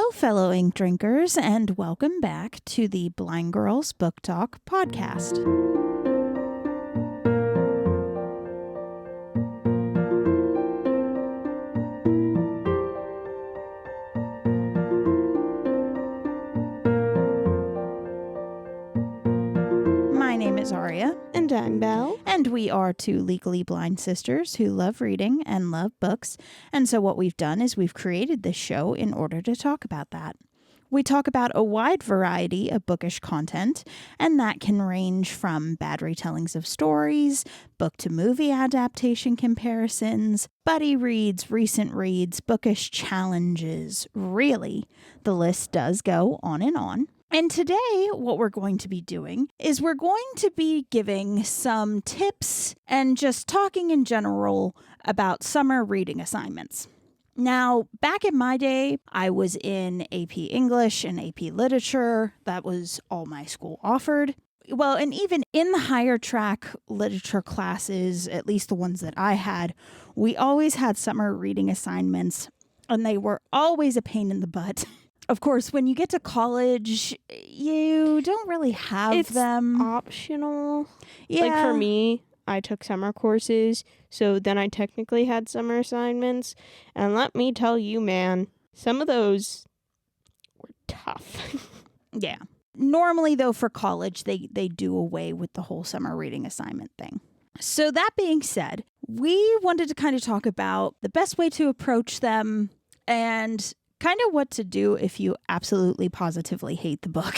Hello, fellow ink drinkers, and welcome back to the Blind Girls Book Talk podcast. My name is Aria. And I'm Belle. And we are two legally blind sisters who love reading and love books. And so what we've done is we've created this show in order to talk about that. We talk about a wide variety of bookish content, and that can range from bad retellings of stories, book-to-movie adaptation comparisons, buddy reads, recent reads, bookish challenges. Really, the list does go on and on. And today, what we're going to be doing is we're going to be giving some tips and just talking in general about summer reading assignments. Now, back in my day, I was in AP English and AP Literature. That was all my school offered. Well, and even in the higher track literature classes, at least the ones that I had, we always had summer reading assignments, and they were always a pain in the butt. Of course, when you get to college, you don't really have them. It's optional. Yeah. Like for me, I took summer courses, so then I technically had summer assignments. And let me tell you, man, some of those were tough. Yeah. Normally, though, for college, they do away with the whole summer reading assignment thing. So that being said, we wanted to kind of talk about the best way to approach them and kind of what to do if you absolutely positively hate the book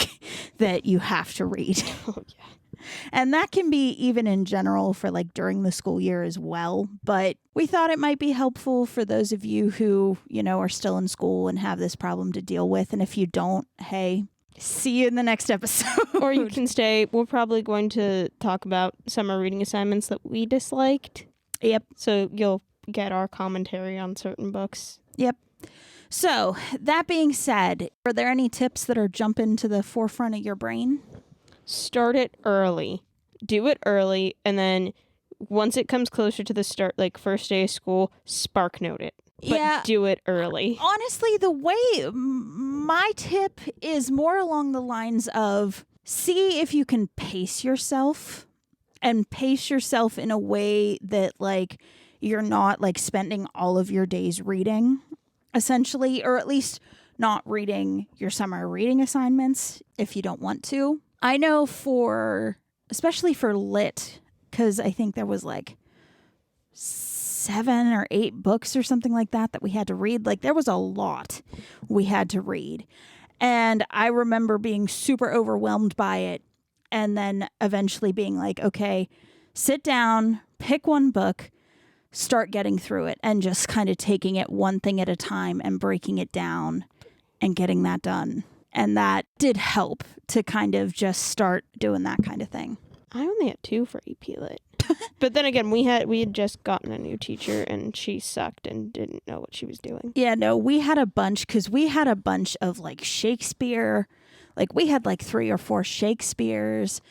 that you have to read. Oh, yeah. And that can be even in general for like during the school year as well. But we thought it might be helpful for those of you who, are still in school and have this problem to deal with. And if you don't, hey, see you in the next episode. Or you can stay. We're probably going to talk about summer reading assignments that we disliked. Yep. So you'll get our commentary on certain books. Yep. So, that being said, are there any tips that are jumping to the forefront of your brain? Start it early. Do it early, and then once it comes closer to the start, like first day of school, spark note it. But do it early. Honestly, the way my tip is more along the lines of see if you can pace yourself and pace yourself in a way that like you're not like spending all of your days reading. Essentially, or at least not reading your summer reading assignments if you don't want to. I know especially for lit, because I think there was like 7 or 8 books or something like that we had to read. Like there was a lot we had to read. And I remember being super overwhelmed by it and then eventually being like, okay, sit down, pick one book, start getting through it and just kind of taking it one thing at a time and breaking it down and getting that done. And that did help to kind of just start doing that kind of thing. I only had 2 for AP Lit. But then again, we had just gotten a new teacher and she sucked and didn't know what she was doing. Yeah, no, we had a bunch because we had a bunch of like Shakespeare. Like we had like 3 or 4 Shakespeares.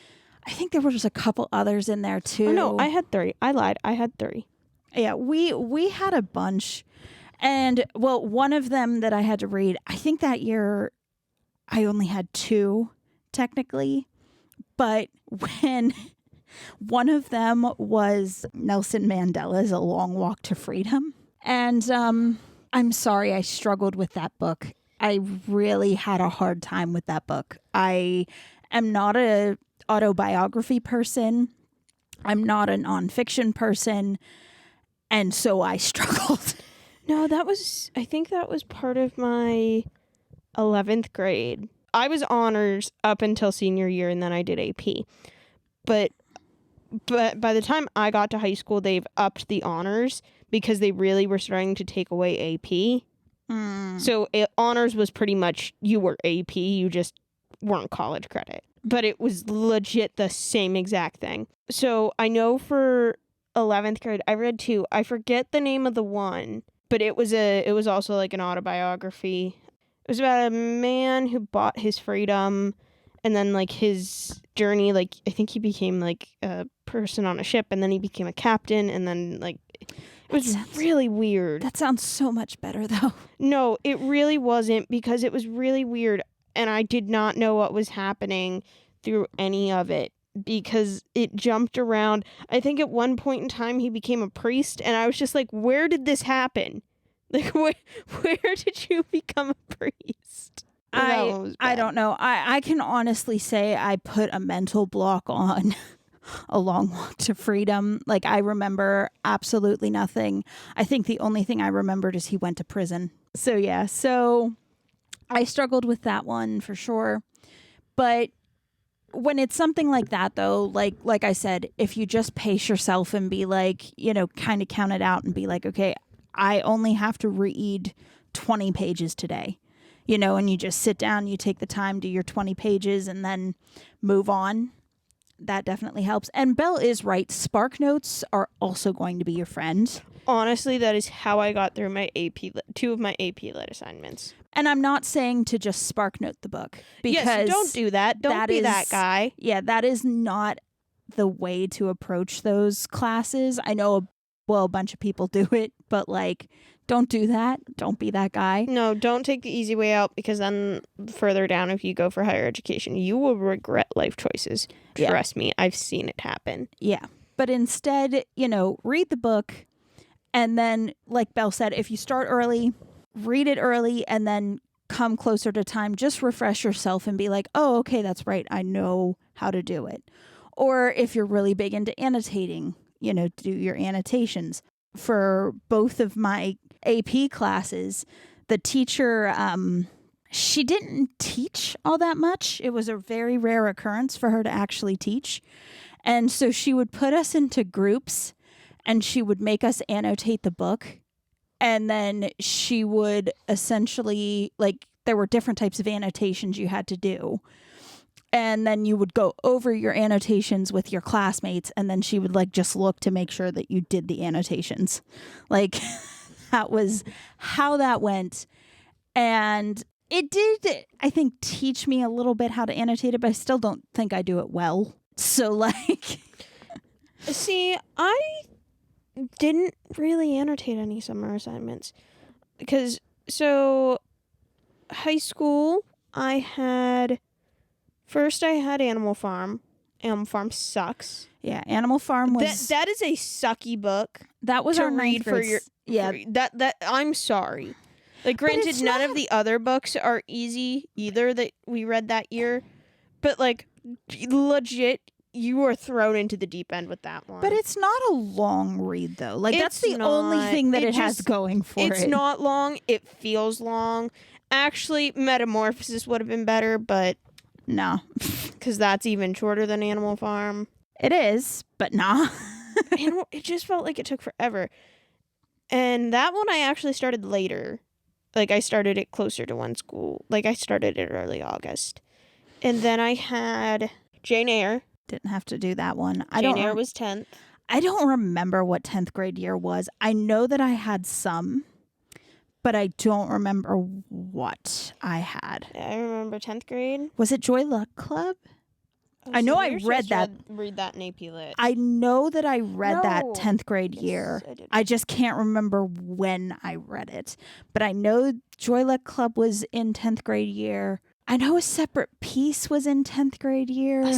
I think there were just a couple others in there too. Oh no, I had 3. I lied. I had 3. Yeah, we had a bunch. And, well, one of them that I had to read, I think that year I only had 2, technically. But when one of them was Nelson Mandela's A Long Walk to Freedom. And I'm sorry, I struggled with that book. I really had a hard time with that book. I am not an autobiography person. I'm not a nonfiction person. And so I struggled. No, I think that was part of my 11th grade. I was honors up until senior year and then I did AP. But by the time I got to high school, they've upped the honors because they really were starting to take away AP. So honors was pretty much you were AP, you just weren't college credit. But it was legit the same exact thing. So I know for 11th grade, I read 2. I forget the name of the one, but it was also like an autobiography. It was about a man who bought his freedom and then like his journey, like I think he became like a person on a ship and then he became a captain and then like It was really weird. That sounds so much better, though. No, it really wasn't, because it was really weird, and I did not know what was happening through any of it, because it jumped around. I think at one point in time he became a priest, and I was just like, where did this happen? Like, where did you become a priest? I don't know. I can honestly say I put a mental block on A Long Walk to Freedom. Like, I remember absolutely nothing. I think the only thing I remembered is he went to prison. So yeah, so I struggled with that one for sure. But when it's something like that, though, like I said, if you just pace yourself and be like, kind of count it out and be like, okay, I only have to read 20 pages today, and you just sit down, you take the time, do your 20 pages, and then move on. That definitely helps. And Belle is right. Spark notes are also going to be your friend. Honestly, that is how I got through my two of my AP Lit assignments. And I'm not saying to just spark note the book. Because yes, don't do that. Don't be that guy. Yeah, that is not the way to approach those classes. I know, a bunch of people do it, but don't do that. Don't be that guy. No, don't take the easy way out, because then further down, if you go for higher education, you will regret life choices. Yeah. Trust me, I've seen it happen. Yeah. But instead, read the book. And then, like Belle said, if you start early, read it early, and then come closer to time, just refresh yourself and be like, oh, okay, that's right. I know how to do it. Or if you're really big into annotating, do your annotations. For both of my AP classes, the teacher, she didn't teach all that much. It was a very rare occurrence for her to actually teach. And so she would put us into groups and she would make us annotate the book. And then she would essentially, there were different types of annotations you had to do. And then you would go over your annotations with your classmates, and then she would just look to make sure that you did the annotations. That was how that went. And it did, I think, teach me a little bit how to annotate it, but I still don't think I do it well. So See, I didn't really annotate any summer assignments, because high school, I had Animal Farm. Animal Farm sucks. Yeah, Animal Farm was... That is a sucky book. That was our read for your... Yeah. That I'm sorry. Granted, none of the other books are easy either that we read that year. But, legit, you were thrown into the deep end with that one. But it's not a long read, though. That's the only thing that it has going for it. It's not long. It feels long. Actually, Metamorphosis would have been better, but... No. Because that's even shorter than Animal Farm. It is, but nah. It just felt like it took forever. And that one I actually started later. I started it closer to one school. I started it early August. And then I had Jane Eyre. Didn't have to do that one. Jane Eyre was 10th. I don't remember what 10th grade year was. I know that I had some, but I don't remember what I had. I remember 10th grade. Was it Joy Luck Club? I know I read that. Read that in AP Lit. I know that I read that 10th grade year. I just can't remember when I read it. But I know Joy Luck Club was in 10th grade year. I know A Separate Piece was in 10th grade year.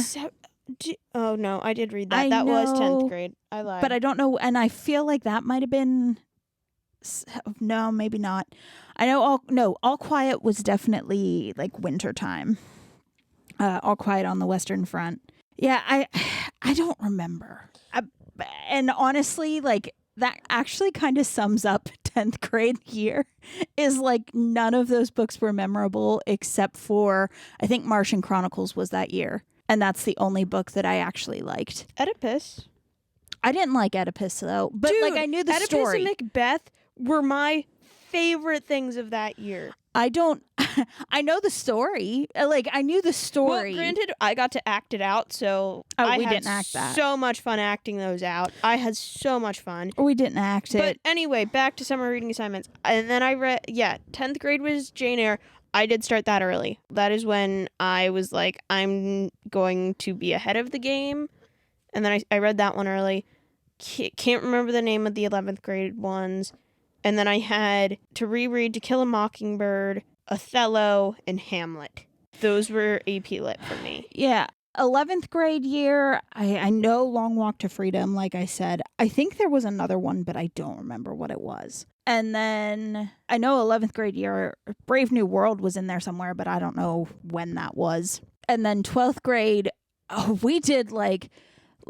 Oh, no, I did read that. That was 10th grade. I lied. But I don't know. And I feel like that might have been... No, maybe not. I know All Quiet was definitely winter time. All Quiet on the Western Front. Yeah, I don't remember. And honestly, that actually kind of sums up 10th grade year. Is none of those books were memorable except for, I think Martian Chronicles was that year. And that's the only book that I actually liked. Oedipus. I didn't like Oedipus though, but Dude, I knew the Oedipus story. And Macbeth were my favorite things of that year. I know the story. I knew the story. Well, granted, I got to act it out, so we didn't act that. So much fun acting those out. I had so much fun. We didn't act it. But anyway, back to summer reading assignments. And then I read, 10th grade was Jane Eyre. I did start that early. That is when I was I'm going to be ahead of the game. And then I read that one early. can't remember the name of the 11th grade ones. And then I had To Reread, To Kill a Mockingbird, Othello, and Hamlet. Those were AP Lit for me. Yeah. 11th grade year, I know Long Walk to Freedom, like I said. I think there was another one, but I don't remember what it was. And then I know 11th grade year, Brave New World was in there somewhere, but I don't know when that was. And then 12th grade, we did like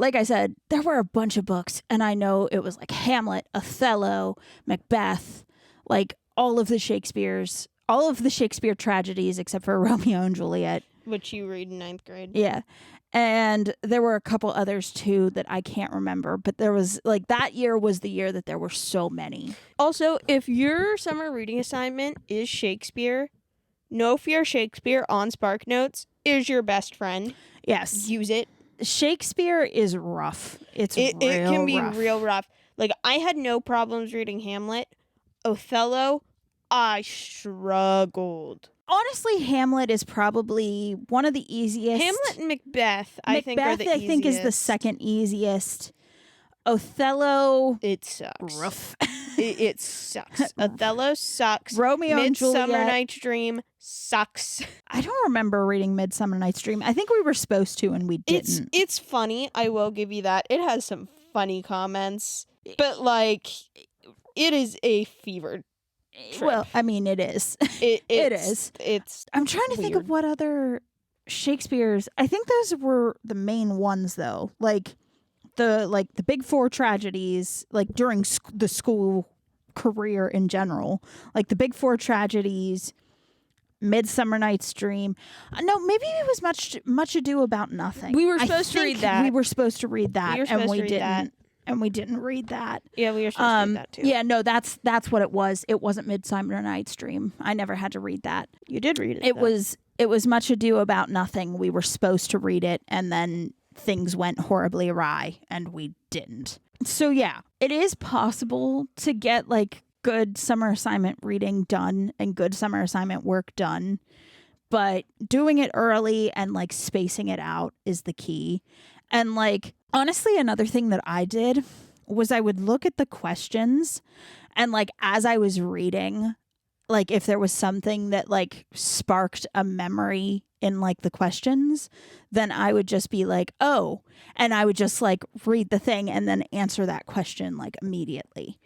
I said, there were a bunch of books, and I know it was like Hamlet, Othello, Macbeth, like all of the Shakespeare tragedies except for Romeo and Juliet. Which you read in 9th grade. Yeah. And there were a couple others too that I can't remember, but there was like that year was the year that there were so many. Also, if your summer reading assignment is Shakespeare, No Fear Shakespeare on Spark Notes is your best friend. Yes. Use it. Shakespeare is rough. It can be rough. real rough. Like, I had no problems reading Hamlet. Othello, I struggled. Honestly, Hamlet is probably one of the easiest. Hamlet and Macbeth, I think, are the easiest. I think is the second easiest. Othello, it sucks. Rough. It sucks. Othello sucks. Romeo and Juliet. Midsummer Night's Dream sucks. I don't remember reading Midsummer Night's Dream. I think we were supposed to and we didn't. It's funny. I will give you that. It has some funny comments, but like, it is a fever trip. Well, I mean, it is. It is. I'm trying to think of what other Shakespeare's. I think those were the main ones, though. Like the big four tragedies, like during the school career in general, like the big four tragedies, Midsummer Night's Dream. No, maybe it was Much Ado About Nothing. We were supposed to read that. We were supposed to read that, and we didn't. And we didn't read that. Yeah, we were supposed to read that too. Yeah, no, that's what it was. It wasn't Midsummer Night's Dream. I never had to read that. You did read it. It was Much Ado About Nothing. We were supposed to read it, and then things went horribly awry, and we didn't. So yeah, it is possible to get like good summer assignment reading done and good summer assignment work done, but doing it early and like spacing it out is the key. And like, honestly, another thing that I did was I would look at the questions and like as I was reading, like if there was something that like sparked a memory in like the questions, then I would just be like, oh, and I would just like read the thing and then answer that question like immediately.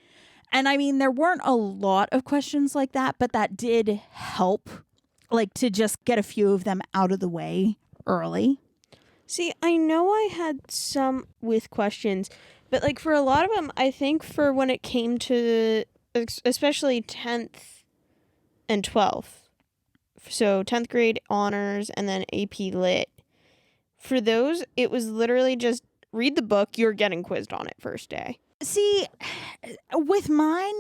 And I mean, there weren't a lot of questions like that, but that did help like to just get a few of them out of the way early. See, I know I had some with questions, but like for a lot of them, I think for when it came to especially 10th and 12th, so 10th grade honors and then AP Lit, for those, it was literally just read the book, you're getting quizzed on it first day. See, with mine,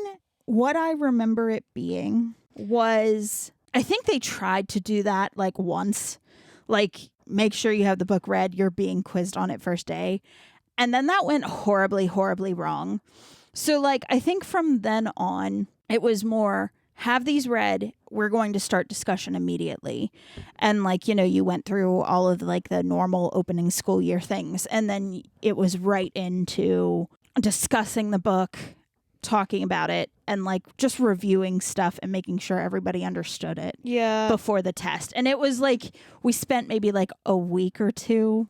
what I remember it being was, I think they tried to do that like once, like make sure you have the book read, you're being quizzed on it first day. And then that went horribly, horribly wrong. So like, I think from then on, it was more, have these read, we're going to start discussion immediately. And like, you know, you went through all of like the normal opening school year things. And then it was right into discussing the book, talking about it, and like just reviewing stuff and making sure everybody understood it before the test. And it was like, we spent maybe like a week or two,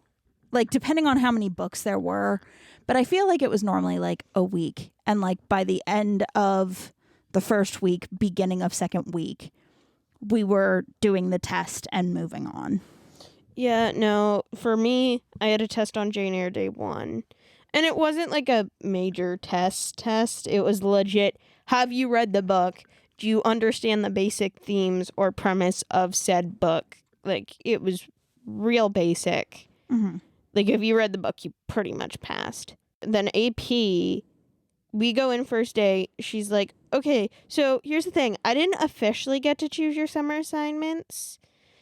like depending on how many books there were. But I feel like it was normally like a week. And like by the end of the first week, beginning of second week, we were doing the test and moving on. Yeah, no, for me, I had a test on Jane Eyre day 1. And it wasn't like a major test. It was legit, have you read the book? Do you understand the basic themes or premise of said book? Like, it was real basic. Mm-hmm. Like, if you read the book, you pretty much passed. Then AP, we go in first day. She's like, okay, so here's the thing. I didn't officially get to choose your summer assignments.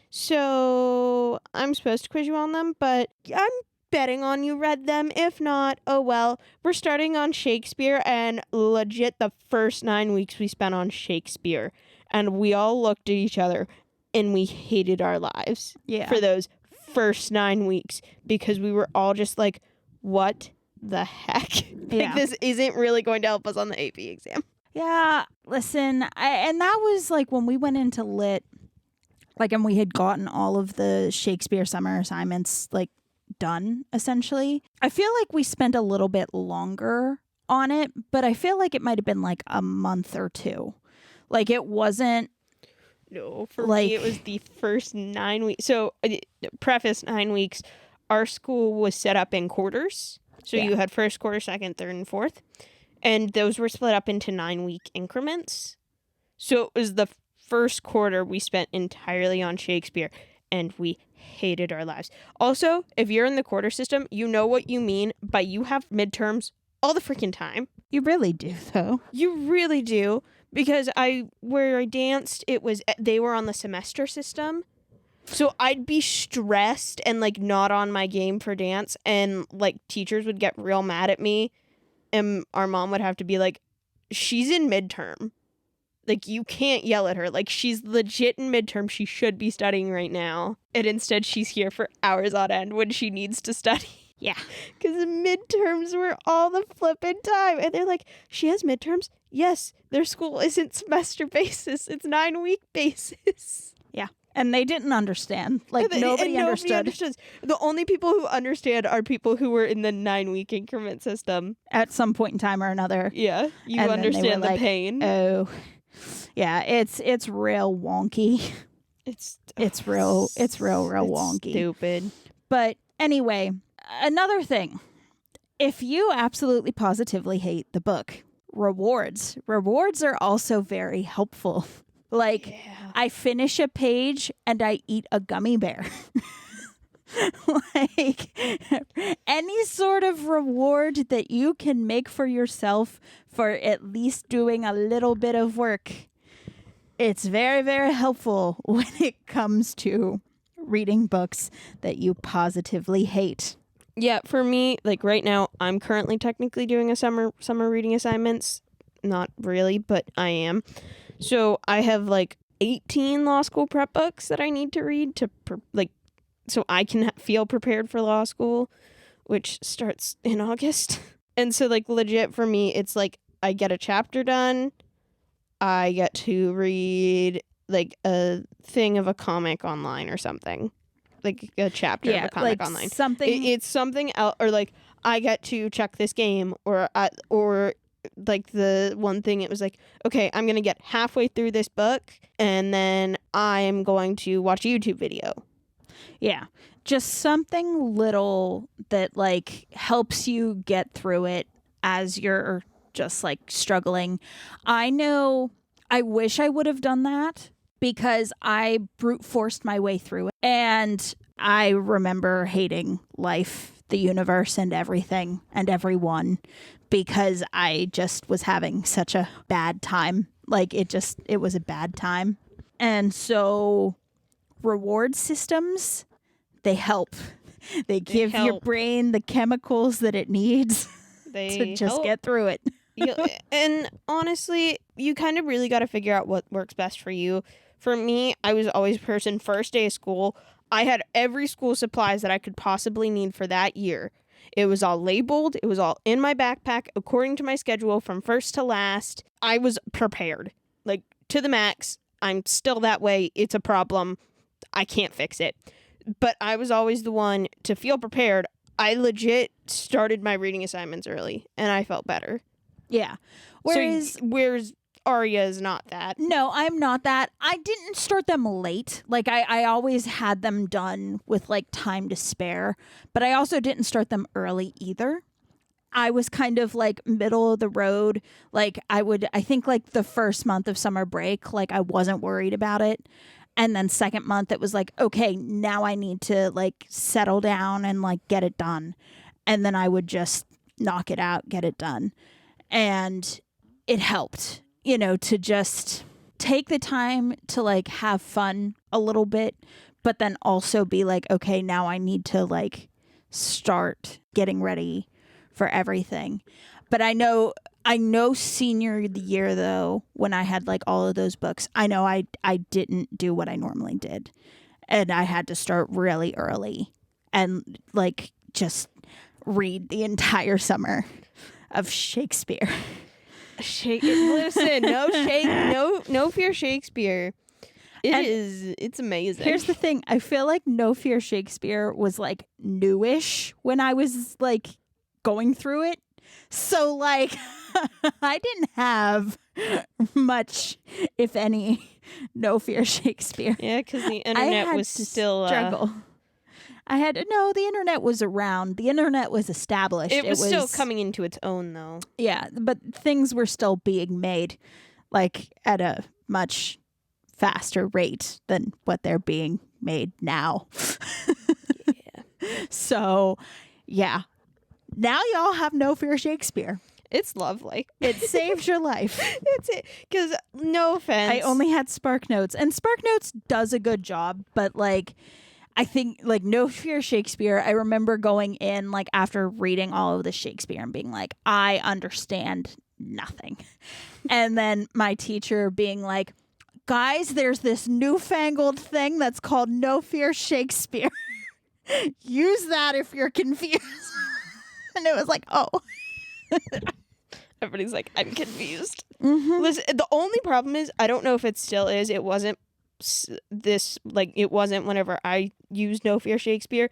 So I'm supposed to quiz you on them, but I'm betting on you read them. If not, oh well. We're starting on Shakespeare, and legit the first 9 weeks we spent on Shakespeare. And we all looked at each other and we hated our lives for those first 9 weeks because we were all just like, what the heck? Yeah. This isn't really going to help us on the AP exam. Yeah, listen, and that was like when we went into lit, like, and we had gotten all of the Shakespeare summer assignments like done essentially. I feel like we spent a little bit longer on it, but I feel like it might have been like a month or two. Like, it wasn't. No, for me, it was the first 9 weeks. So, preface 9 weeks, our school was set up in quarters. So you had first quarter, second, third, and fourth. And those were split up into 9-week increments. So it was the first quarter we spent entirely on Shakespeare, and we hated our lives. Also, if you're in the quarter system, you know what you mean by you have midterms all the freaking time. You really do, though. You really do. Because where I danced, they were on the semester system. So I'd be stressed and like not on my game for dance, and like teachers would get real mad at me, and our mom would have to be like, she's in midterm. Like, you can't yell at her. Like, she's legit in midterm. She should be studying right now. And instead she's here for hours on end when she needs to study. Yeah. Because midterms were all the flippin' time. And they're like, she has midterms? Yes, their school isn't semester basis. It's 9-week basis. Yeah. And they didn't understand. Like, nobody understood. The only people who understand are people who were in the 9-week increment system. At some point in time or another. Yeah. You and understand the like, pain. Oh. Yeah, it's real wonky. It's real wonky. Stupid. But anyway, another thing. If you absolutely positively hate the book, rewards are also very helpful. Like, I finish a page and I eat a gummy bear. Like, any sort of reward that you can make for yourself for at least doing a little bit of work, it's very, very helpful when it comes to reading books that you positively hate. Yeah, for me, like right now, I'm currently technically doing a summer reading assignments. Not really, but I am. So I have like 18 law school prep books that I need to read so I can feel prepared for law school, which starts in August. And so like legit for me, it's like I get a chapter done. I get to read like a thing of a comic online or something. Like a chapter of a comic like online. Something. It's something else, or like I get to check this game, or like the one thing, it was like, okay, I'm going to get halfway through this book and then I'm going to watch a YouTube video. Yeah. Just something little that like helps you get through it as you're just like struggling. I know I wish I would have done that because I brute forced my way through it. And I remember hating life, the universe, and everything and everyone because I just was having such a bad time. Like, it was a bad time. And so reward systems, they help. They give your brain the chemicals that it needs to just get through it. And honestly, you kind of really got to figure out what works best for you. For me, I was always a person, first day of school, I had every school supplies that I could possibly need for that year. It was all labeled. It was all in my backpack according to my schedule from first to last. I was prepared, like to the max. I'm still that way. It's a problem. I can't fix it. But I was always the one to feel prepared. I legit started my reading assignments early and I felt better. Yeah. Whereas Arya is not that. No, I'm not that. I didn't start them late. Like, I always had them done with, like, time to spare. But I also didn't start them early either. I was kind of, like, middle of the road. Like, I think, like, the first month of summer break, like, I wasn't worried about it. And then second month, it was like, okay, now I need to, like, settle down and, like, get it done. And then I would just knock it out, get it done. And it helped, to just take the time to like have fun a little bit, but then also be like, okay, now I need to like start getting ready for everything. But I know senior year though, when I had like all of those books, I know I didn't do what I normally did. And I had to start really early and like just read the entire summer of Shakespeare. Listen, no fear Shakespeare. It's amazing. Here's the thing. I feel like No Fear Shakespeare was like newish when I was like going through it. So like I didn't have much, if any, No Fear Shakespeare. Yeah, because the internet was still struggle. The internet was around. The internet was established. It was still coming into its own, though. Yeah, but things were still being made, like, at a much faster rate than what they're being made now. Yeah. So, yeah. Now y'all have No Fear Shakespeare. It's lovely. It saves your life. It's it. Because, no offense. I only had SparkNotes, and SparkNotes does a good job, but, like, I think, like, No Fear Shakespeare, I remember going in, like, after reading all of the Shakespeare and being like, I understand nothing. And then my teacher being like, guys, there's this newfangled thing that's called No Fear Shakespeare. Use that if you're confused. And it was like, oh. Everybody's like, I'm confused. Mm-hmm. Listen, the only problem is, I don't know if it still is. It wasn't it wasn't whenever I used No Fear Shakespeare.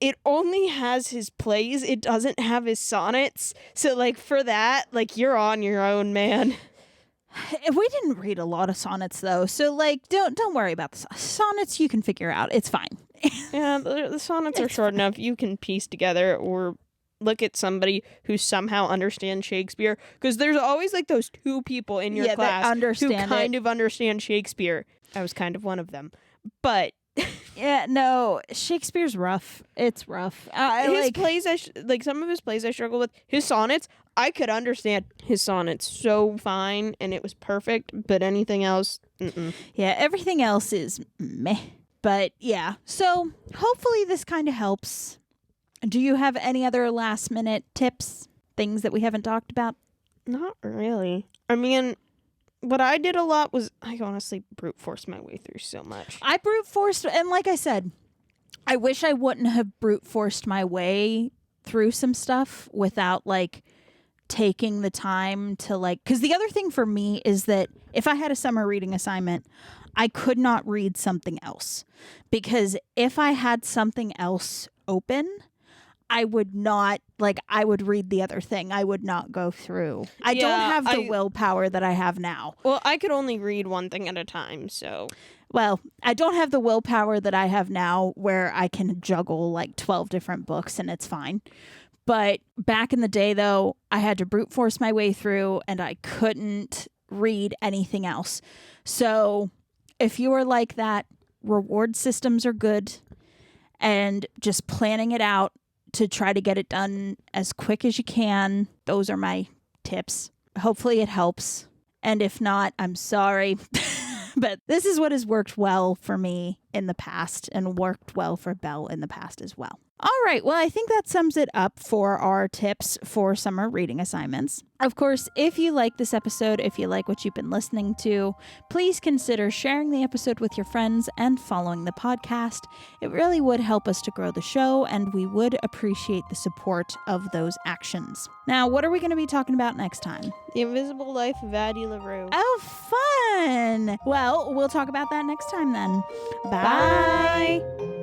It only has his plays. It doesn't have his sonnets. So, like, for that, like, you're on your own, man. We didn't read a lot of sonnets, though. So, like, don't worry about the sonnets. You can figure out. It's fine. Yeah, the sonnets are short enough. You can piece together or look at somebody who somehow understands Shakespeare. Because there's always, like, those two people in your class who kind of understand Shakespeare. I was kind of one of them. But yeah, no, Shakespeare's rough. It's rough. His plays, some of his plays I struggle with. His sonnets, I could understand his sonnets so fine, and it was perfect. But anything else, yeah, everything else is meh. But yeah, so hopefully this kind of helps. Do you have any other last minute tips, things that we haven't talked about? Not really. I mean, what I did a lot was I honestly brute forced my way through so much. I brute forced, and like I said, I wish I wouldn't have brute forced my way through some stuff without like taking the time to like, because the other thing for me is that if I had a summer reading assignment, I could not read something else, because if I had something else open, I would not, like, I would read the other thing. I would not go through. I don't have the willpower that I have now. Well, I could only read one thing at a time, so. Well, I don't have the willpower that I have now where I can juggle, like, 12 different books and it's fine. But back in the day, though, I had to brute force my way through and I couldn't read anything else. So if you are like that, reward systems are good, and just planning it out to try to get it done as quick as you can. Those are my tips. Hopefully it helps. And if not, I'm sorry. But this is what has worked well for me in the past and worked well for Belle in the past as well. All right. Well, I think that sums it up for our tips for summer reading assignments. Of course, if you like this episode, if you like what you've been listening to, please consider sharing the episode with your friends and following the podcast. It really would help us to grow the show, and we would appreciate the support of those actions. Now, what are we going to be talking about next time? The Invisible Life of Addie LaRue. Oh, fun! Well, we'll talk about that next time then. Bye! Bye.